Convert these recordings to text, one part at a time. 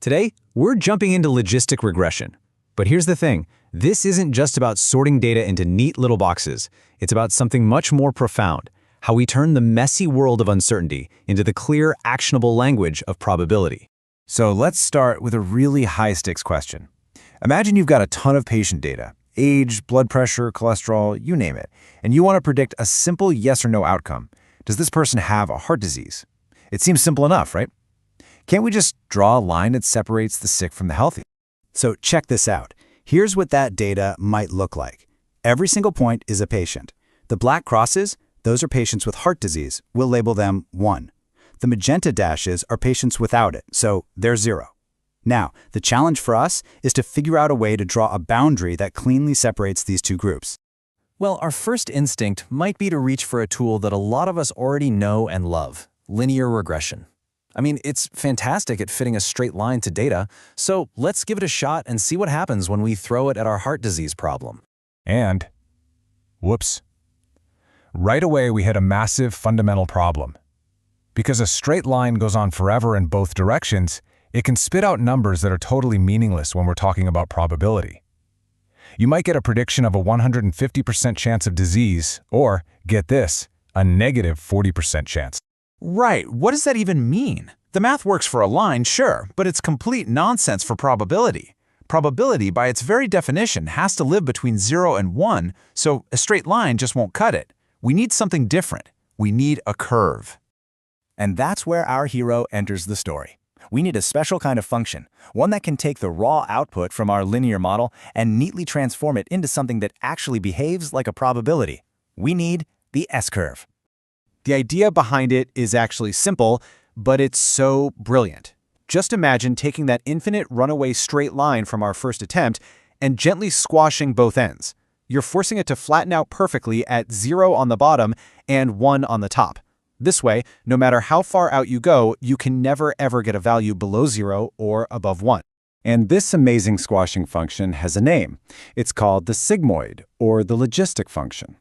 Today, we're jumping into logistic regression. But here's the thing, this isn't just about sorting data into neat little boxes. It's about something much more profound, how we turn the messy world of uncertainty into the clear, actionable language of probability. So let's start with a really high-stakes question. Imagine you've got a ton of patient data, age, blood pressure, cholesterol, you name it, and you want to predict a simple yes or no outcome. Does this person have a heart disease? It seems simple enough, right? Can't we just draw a line that separates the sick from the healthy? So check this out. Here's what that data might look like. Every single point is a patient. The black crosses, those are patients with heart disease. We'll label them 1. The magenta dashes are patients without it, so they're 0. Now, the challenge for us is to figure out a way to draw a boundary that cleanly separates these two groups. Well, our first instinct might be to reach for a tool that a lot of us already know and love, linear regression. I mean, it's fantastic at fitting a straight line to data, so let's give it a shot and see what happens when we throw it at our heart disease problem. And, whoops, right away we hit a massive fundamental problem. Because a straight line goes on forever in both directions, it can spit out numbers that are totally meaningless when we're talking about probability. You might get a prediction of a 150% chance of disease, or, get this, a negative 40% chance. Right, what does that even mean? The math works for a line, sure, but it's complete nonsense for probability. Probability, by its very definition, has to live between 0 and 1, so a straight line just won't cut it. We need something different. We need a curve. And that's where our hero enters the story. We need a special kind of function, one that can take the raw output from our linear model and neatly transform it into something that actually behaves like a probability. We need the S-curve. The idea behind it is actually simple, but it's so brilliant. Just imagine taking that infinite runaway straight line from our first attempt and gently squashing both ends. You're forcing it to flatten out perfectly at 0 on the bottom and 1 on the top. This way, no matter how far out you go, you can never ever get a value below 0 or above 1. And this amazing squashing function has a name. It's called the sigmoid, or the logistic function.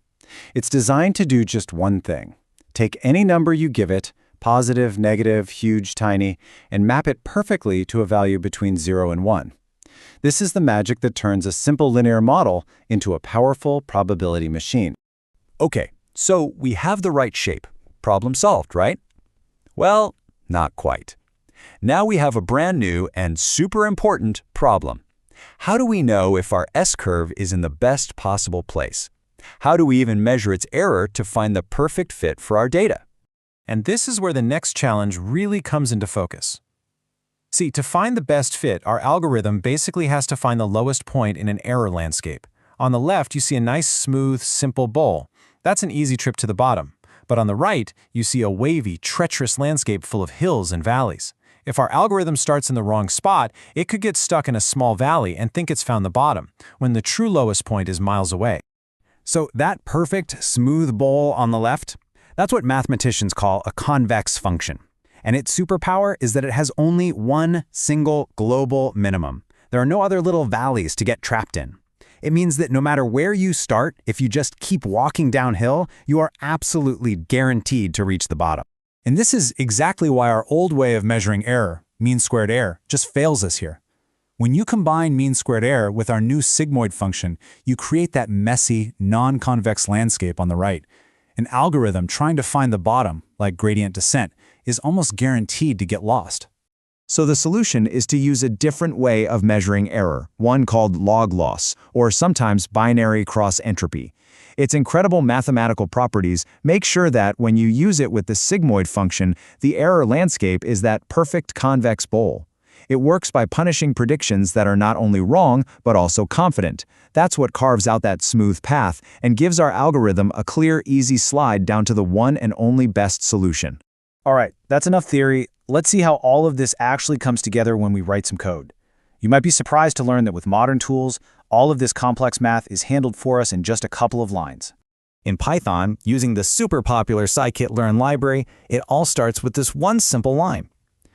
It's designed to do just one thing. Take any number you give it, positive, negative, huge, tiny, and map it perfectly to a value between 0 and 1. This is the magic that turns a simple linear model into a powerful probability machine. Okay, so we have the right shape. Problem solved, right? Well, not quite. Now we have a brand new and super important problem. How do we know if our S-curve is in the best possible place? How do we even measure its error to find the perfect fit for our data? And this is where the next challenge really comes into focus. See, to find the best fit, our algorithm basically has to find the lowest point in an error landscape. On the left, you see a nice, smooth, simple bowl. That's an easy trip to the bottom. But on the right, you see a wavy, treacherous landscape full of hills and valleys. If our algorithm starts in the wrong spot, it could get stuck in a small valley and think it's found the bottom, when the true lowest point is miles away. So that perfect, smooth bowl on the left, that's what mathematicians call a convex function. And its superpower is that it has only one single global minimum. There are no other little valleys to get trapped in. It means that no matter where you start, if you just keep walking downhill, you are absolutely guaranteed to reach the bottom. And this is exactly why our old way of measuring error, mean squared error, just fails us here. When you combine mean squared error with our new sigmoid function, you create that messy, non-convex landscape on the right. An algorithm trying to find the bottom, like gradient descent, is almost guaranteed to get lost. So the solution is to use a different way of measuring error, one called log loss, or sometimes binary cross-entropy. Its incredible mathematical properties make sure that when you use it with the sigmoid function, the error landscape is that perfect convex bowl. It works by punishing predictions that are not only wrong, but also confident. That's what carves out that smooth path and gives our algorithm a clear, easy slide down to the one and only best solution. All right, that's enough theory. Let's see how all of this actually comes together when we write some code. You might be surprised to learn that with modern tools, all of this complex math is handled for us in just a couple of lines. In Python, using the super popular Scikit-learn library, it all starts with this one simple line.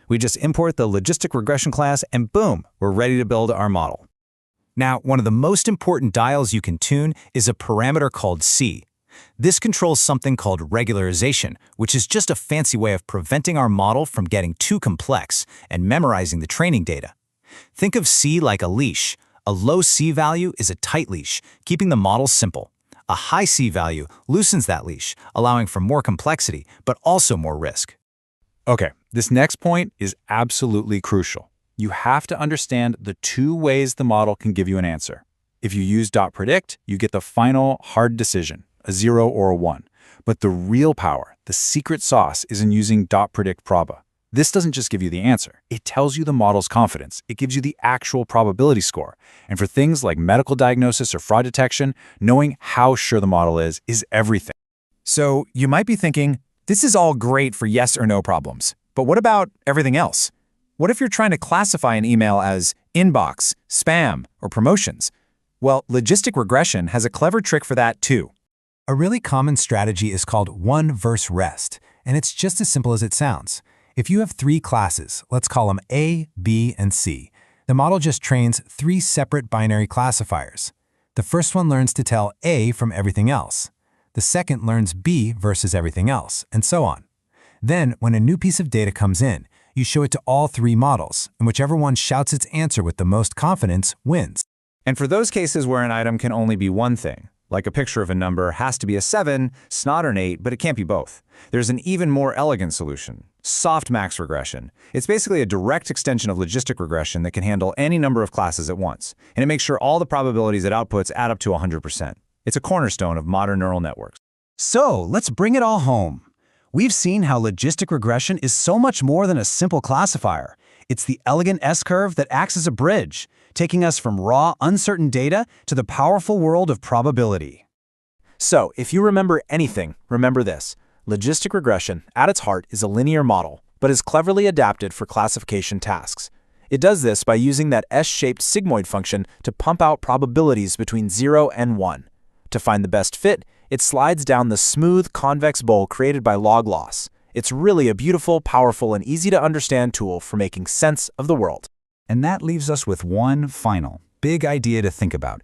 We just import the Logistic Regression class and boom, we're ready to build our model. Now, one of the most important dials you can tune is a parameter called C. This controls something called regularization, which is just a fancy way of preventing our model from getting too complex and memorizing the training data. Think of C like a leash. A low C value is a tight leash, keeping the model simple. A high C value loosens that leash, allowing for more complexity, but also more risk. Okay, this next point is absolutely crucial. You have to understand the two ways the model can give you an answer. If you use .predict, you get the final hard decision, a 0 or a 1. But the real power, the secret sauce, is in using .predict proba. This doesn't just give you the answer. It tells you the model's confidence. It gives you the actual probability score. And for things like medical diagnosis or fraud detection, knowing how sure the model is everything. So you might be thinking, this is all great for yes or no problems. But what about everything else? What if you're trying to classify an email as inbox, spam, or promotions? Well, Logistic Regression has a clever trick for that too. A really common strategy is called one versus rest, and it's just as simple as it sounds. If you have 3 classes, let's call them A, B, and C, the model just trains 3 separate binary classifiers. The first one learns to tell A from everything else. The second learns B versus everything else, and so on. Then, when a new piece of data comes in, you show it to all 3 models, and whichever one shouts its answer with the most confidence wins. And for those cases where an item can only be one thing, like a picture of a number has to be a 7, it's not an 8, but it can't be both. There's an even more elegant solution, Softmax regression. It's basically a direct extension of logistic regression that can handle any number of classes at once, and it makes sure all the probabilities it outputs add up to 100%. It's a cornerstone of modern neural networks. So, let's bring it all home. We've seen how logistic regression is so much more than a simple classifier. It's the elegant S-curve that acts as a bridge, taking us from raw, uncertain data to the powerful world of probability. So, if you remember anything, remember this. Logistic regression, at its heart, is a linear model, but is cleverly adapted for classification tasks. It does this by using that S-shaped sigmoid function to pump out probabilities between 0 and 1. To find the best fit, it slides down the smooth, convex bowl created by log loss. It's really a beautiful, powerful, and easy-to-understand tool for making sense of the world. And that leaves us with one final, big idea to think about.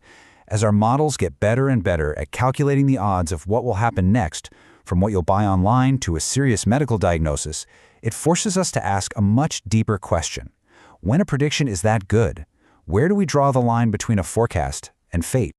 As our models get better and better at calculating the odds of what will happen next, from what you'll buy online to a serious medical diagnosis, it forces us to ask a much deeper question. When a prediction is that good, where do we draw the line between a forecast and fate?